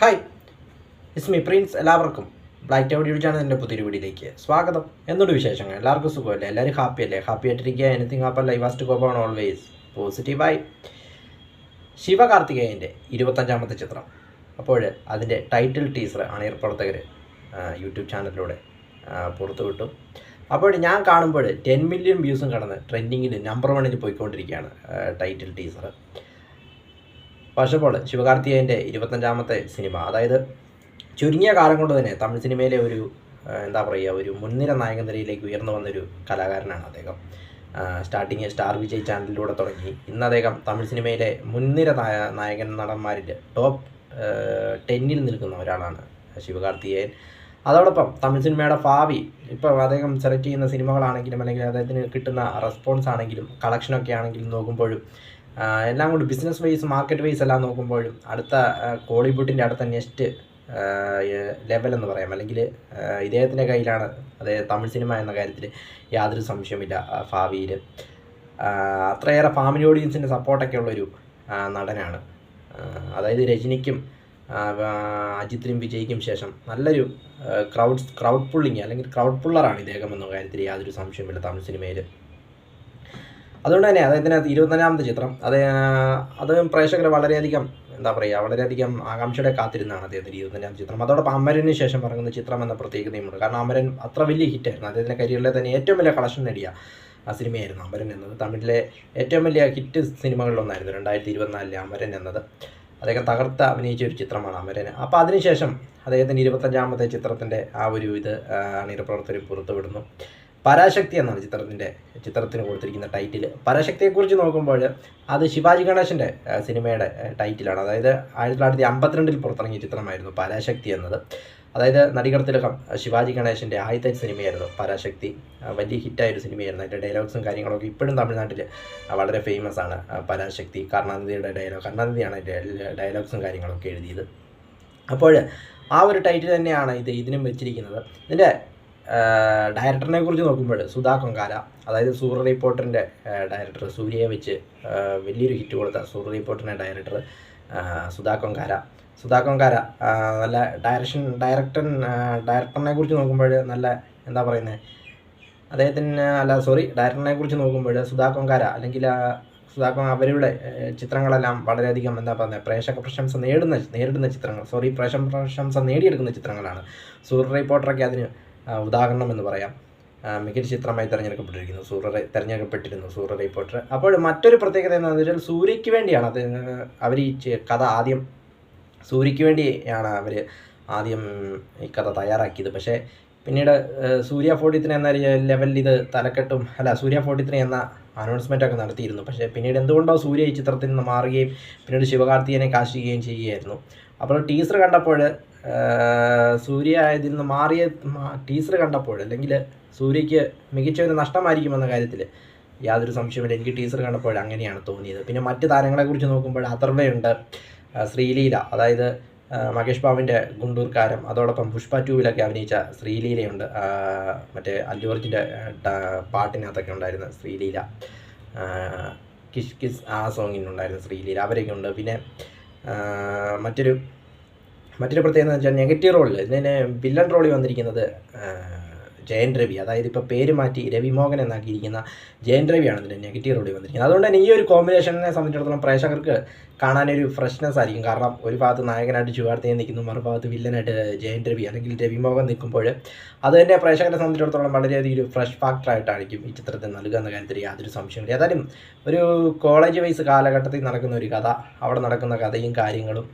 Hi, it's me Prince. എല്ലാവർക്കും black out YouTube ചാനലിൻ്റെ പുതിയൊരു വീഡിയോയിലേക്ക് സ്വാഗതം. എന്തുകൊണ്ട് വിശേഷങ്ങൾ? എല്ലാവർക്കും സുഖമല്ലേ? എല്ലാവരും ഹാപ്പി അല്ലേ? ഹാപ്പി ആയിട്ടിരിക്കുക. Anything happen life has to go on always പോസിറ്റീവായി. ശിവകാർത്തികേയൻ്റെ 25ാമത്തെ ചിത്രം. അപ്പോൾ അതിൻ്റെ ടൈറ്റിൽ ടീസർ അണിയർ പ്രവർത്തകർ യൂട്യൂബ് ചാനലിലൂടെ പുറത്തുവിട്ടു. അപ്പോൾ ഞാൻ കാണുമ്പോൾ 10 മില്യൺ വ്യൂസും കടന്ന് ട്രെൻഡിങ്ങിൽ നമ്പർ 1 പോയിക്കൊണ്ടിരിക്കുകയാണ് ടൈറ്റിൽ ടീസർ. പക്ഷേ ശിവകാർത്തികേയൻ്റെ 25ാമത്തെ സിനിമ, അതായത് ചുരുങ്ങിയ കാലം കൊണ്ട് തന്നെ തമിഴ് സിനിമയിലെ ഒരു ഒരു മുൻനിര നായകൻ നിരയിലേക്ക് ഉയർന്നു വന്നൊരു കലാകാരനാണ് അദ്ദേഹം. സ്റ്റാർട്ടിങ് സ്റ്റാർ വിജയ് ചാനലിലൂടെ തുടങ്ങി ഇന്ന് അദ്ദേഹം തമിഴ് സിനിമയിലെ മുൻനിര നായകൻ നടന്മാരിൽ ടോപ്പ് 10ൽ നിൽക്കുന്ന ഒരാളാണ് ശിവകാർത്തികേയൻ. അതോടൊപ്പം തമിഴ് സിനിമയുടെ ഭാവി ഇപ്പോൾ അദ്ദേഹം സെലക്ട് ചെയ്യുന്ന സിനിമകളാണെങ്കിലും അല്ലെങ്കിൽ അദ്ദേഹത്തിന് കിട്ടുന്ന റെസ്പോൺസ് ആണെങ്കിലും കളക്ഷനൊക്കെ ആണെങ്കിലും നോക്കുമ്പോഴും എല്ലാം കൊണ്ട് ബിസിനസ് വൈസ് മാർക്കറ്റ് വൈസ് എല്ലാം നോക്കുമ്പോഴും അടുത്ത കോളിവുഡിൻ്റെ അടുത്ത നെക്സ്റ്റ് ലെവൽ എന്ന് പറയാം, അല്ലെങ്കിൽ ഇദ്ദേഹത്തിൻ്റെ കയ്യിലാണ് അതായത് തമിഴ് സിനിമ എന്ന കാര്യത്തിൽ യാതൊരു സംശയമില്ല. ഭാവിയിൽ അത്രയേറെ ഫാമിലി ഓഡിയൻസിൻ്റെ സപ്പോർട്ടൊക്കെ ഉള്ളൊരു നടനാണ്. അതായത് രജനിക്കും അജിത്തിനും വിജയ്ക്കും ശേഷം നല്ലൊരു ക്രൗഡ് പുള്ളിങ് അല്ലെങ്കിൽ ക്രൗഡ് പുള്ളറാണ് ഇദ്ദേഹം എന്ന കാര്യത്തിൽ യാതൊരു സംശയമില്ല തമിഴ് സിനിമയിൽ. അതുകൊണ്ട് തന്നെ അദ്ദേഹത്തിന് 25ാമത്തെ ചിത്രം അത് പ്രേക്ഷകർ വളരെയധികം വളരെയധികം ആകാംക്ഷയോടെ കാത്തിരുന്നാണ് അദ്ദേഹത്തിൻ്റെ 25ാമത്തെ ചിത്രം. അതോടൊപ്പം അമരന് ശേഷം ഇറങ്ങുന്ന ചിത്രം എന്ന പ്രത്യേകതയുമുണ്ട്. കാരണം അമരൻ അത്ര വലിയ ഹിറ്റായിരുന്നു. അദ്ദേഹത്തിൻ്റെ കരിയറിലെ തന്നെ ഏറ്റവും വലിയ കളക്ഷൻ നേടിയ സിനിമയായിരുന്നു അമരൻ എന്നത്. തമിഴിലെ ഏറ്റവും വലിയ ഹിറ്റ് സിനിമകളിലൊന്നായിരുന്നു 2024 അമരൻ എന്നത്. അദ്ദേഹം തകർത്ത് അഭിനയിച്ച ഒരു ചിത്രമാണ് അമരൻ. അപ്പോൾ അതിനുശേഷം അദ്ദേഹത്തിൻ്റെ 25ാമത്തെ ചിത്രത്തിൻ്റെ അണിയർ പ്രവർത്തകർ പുറത്തുവിടുന്നു. പരാശക്തി എന്നാണ് ചിത്രത്തിന് കൊടുത്തിരിക്കുന്ന ടൈറ്റിൽ. പരാശക്തിയെക്കുറിച്ച് നോക്കുമ്പോൾ അത് ശിവാജി ഗണേശൻ്റെ സിനിമയുടെ ടൈറ്റിലാണ്. അതായത് 1952 പുറത്തിറങ്ങിയ ചിത്രമായിരുന്നു പരാശക്തി എന്നത്. അതായത് നടികർ തിലകം ശിവാജി ഗണേശൻ്റെ ആദ്യത്തെ സിനിമയായിരുന്നു പരാശക്തി. വലിയ ഹിറ്റായൊരു സിനിമയായിരുന്നു. അതിൻ്റെ ഡയലോഗ്സും കാര്യങ്ങളൊക്കെ ഇപ്പോഴും തമിഴ്നാട്ടിൽ വളരെ ഫേമസ് ആണ്. പരാശക്തി കരുണാനിധിയാണ് അതിൻ്റെ ഡയലോഗ്സും കാര്യങ്ങളൊക്കെ എഴുതിയത്. അപ്പോൾ ആ ഒരു ടൈറ്റിൽ തന്നെയാണ് ഇതിനും വെച്ചിരിക്കുന്നത്. ഇതിൻ്റെ ഡയറക്ടറിനെ കുറിച്ച് നോക്കുമ്പോൾ സുധാ കൊങ്കാര, അതായത് സൂര്യ റിപ്പോർട്ടറിൻ്റെ ഡയറക്ടർ, സൂര്യയെ വെച്ച് വലിയൊരു ഹിറ്റ് കൊടുത്ത സൂര്യ റിപ്പോർട്ടറിൻ്റെ ഡയറക്ടർ സുധാ കൊങ്കാര നല്ല ഡയറക്ടറിനെ കുറിച്ച് നോക്കുമ്പോൾ നല്ല ഡയറക്ടറിനെ കുറിച്ച് നോക്കുമ്പോൾ സുധാ കൊങ്കാര അല്ലെങ്കിൽ അവരുടെ ചിത്രങ്ങളെല്ലാം വളരെയധികം പ്രേക്ഷക പ്രശംസ നേരിടുന്ന ചിത്രങ്ങൾ, പ്രശംസ നേടിയെടുക്കുന്ന ചിത്രങ്ങളാണ്. സൂര്യ റിപ്പോർട്ടറൊക്കെ അതിന് ഉദാഹരണം എന്ന് പറയാം. മികച്ച ചിത്രമായി തിരഞ്ഞെടുക്കപ്പെട്ടിരുന്നു സൂര്യ റിപ്പോർട്ടർ. അപ്പോൾ മറ്റൊരു പ്രത്യേകത എന്താണെന്ന് വെച്ചാൽ സൂര്യയ്ക്ക് വേണ്ടിയാണ് അവർ ഈ കഥ സൂര്യയ്ക്ക് വേണ്ടിയാണ് അവർ ആദ്യം ഈ കഥ തയ്യാറാക്കിയത്. പക്ഷേ പിന്നീട് സൂര്യ 43 എന്ന ലെവലിൽ ഇത് സൂര്യ 43 എന്ന അനൗൺസ്മെൻറ്റൊക്കെ നടത്തിയിരുന്നു. പക്ഷേ പിന്നീട് എന്തുകൊണ്ടോ സൂര്യ ഈ ചിത്രത്തിൽ നിന്ന് മാറുകയും പിന്നീട് ശിവകാർത്തികേയനെ കാസ്റ്റ് ചെയ്യുകയും ചെയ്യുകയായിരുന്നു. അപ്പോൾ ടീസർ കണ്ടപ്പോൾ സൂര്യ ഇതിൽ നിന്ന് മാറിയ ടീസർ കണ്ടപ്പോൾ അല്ലെങ്കിൽ സൂര്യയ്ക്ക് മികച്ച ഒരു നഷ്ടമായിരിക്കുമെന്ന കാര്യത്തിൽ യാതൊരു സംശയമില്ല. എനിക്ക് ടീസർ കണ്ടപ്പോൾ അങ്ങനെയാണ് തോന്നിയത്. പിന്നെ മറ്റ് താരങ്ങളെക്കുറിച്ച് നോക്കുമ്പോൾ അഥർവയുണ്ട്, ശ്രീലീല, അതായത് മഹേഷ് ബാബുവിൻ്റെ ഗുണ്ടൂർക്കാരം, അതോടൊപ്പം പുഷ്പ 2 അഭിനയിച്ച ശ്രീലീലയുണ്ട്. മറ്റേ അല്ലു അർജുൻ്റെ പാട്ടിനകത്തൊക്കെ ഉണ്ടായിരുന്ന ശ്രീലീല, കിസ് കിസ് ആ സോങ്ങിനുണ്ടായിരുന്ന ശ്രീലീല, അവരൊക്കെ ഉണ്ട്. പിന്നെ മറ്റൊരു പ്രത്യേകത എന്ന് വെച്ചാൽ നെഗറ്റീവ് റോളിൽ ഇതിന് വില്ലൻ റോളിൽ വന്നിരിക്കുന്നത് ജയൻ രവി, അതായത് ഇപ്പോൾ പേര് മാറ്റി രവിമോഹൻ എന്നാക്കിയിരിക്കുന്ന ജയൻ രവിയാണ് ഇതിൻ്റെ നെഗറ്റീവ് റോളിൽ വന്നിരിക്കുന്നത്. അതുകൊണ്ട് തന്നെ ഈ ഒരു കോമ്പിനേഷനെ സംബന്ധിച്ചിടത്തോളം പ്രേക്ഷകർക്ക് കാണാനൊരു ഫ്രഷ്നെസ് ആയിരിക്കും. കാരണം ഒരു ഭാഗത്ത് നായകനായിട്ട് ശിവകാർത്തികേയൻ നിൽക്കുന്നു, മറുഭാഗത്ത് വില്ലനായിട്ട് ജയൻ രവി അല്ലെങ്കിൽ രവിമോഹൻ നിൽക്കുമ്പോൾ അത് തന്നെ പ്രേക്ഷകരെ സംബന്ധിച്ചിടത്തോളം വളരെയധികം ഒരു ഫ്രഷ് ഫാക്ടറായിട്ടായിരിക്കും ഈ ചിത്രത്തിൽ നൽകുക എന്ന കാര്യത്തിൽ യാതൊരു സംശയമില്ല. ഏതായാലും ഒരു കോളേജ് വൈസ് കാലഘട്ടത്തിൽ നടക്കുന്ന ഒരു കഥ, അവിടെ നടക്കുന്ന കഥയും കാര്യങ്ങളും,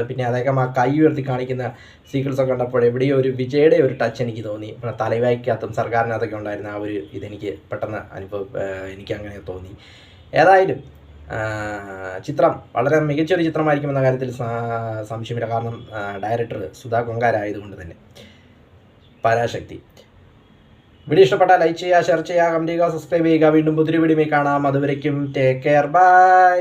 പിന്നെ അദ്ദേഹം ആ കൈ ഉയർത്തി കാണിക്കുന്ന സീക്വൻസൊക്കെ കണ്ടപ്പോൾ എവിടെയോ ഒരു വിജയുടെ ഒരു ടച്ച് എനിക്ക് തോന്നി. തലവായ്ക്കകത്തും സർക്കാരിനകത്തൊക്കെ ഉണ്ടായിരുന്ന ആ ഒരു ഇതെനിക്ക് പെട്ടെന്ന് എനിക്കങ്ങനെ തോന്നി. ഏതായാലും ചിത്രം വളരെ മികച്ചൊരു ചിത്രമായിരിക്കുമെന്ന കാര്യത്തിൽ സംശയമില്ല. കാരണം ഡയറക്ടർ സുധാ കൊങ്കാര ആയതുകൊണ്ട് തന്നെ. പരാശക്തി വീഡിയോ ഇഷ്ടപ്പെട്ടാൽ ലൈക്ക് ചെയ്യുക, ഷെയർ ചെയ്യുക, കമൻറ്റ് ചെയ്യുക, സബ്സ്ക്രൈബ് ചെയ്യുക. വീണ്ടും പുതിയൊരു വീഡിയോയിൽ കാണാം. അതുവരയ്ക്കും ടേക്ക് കെയർ, ബൈ.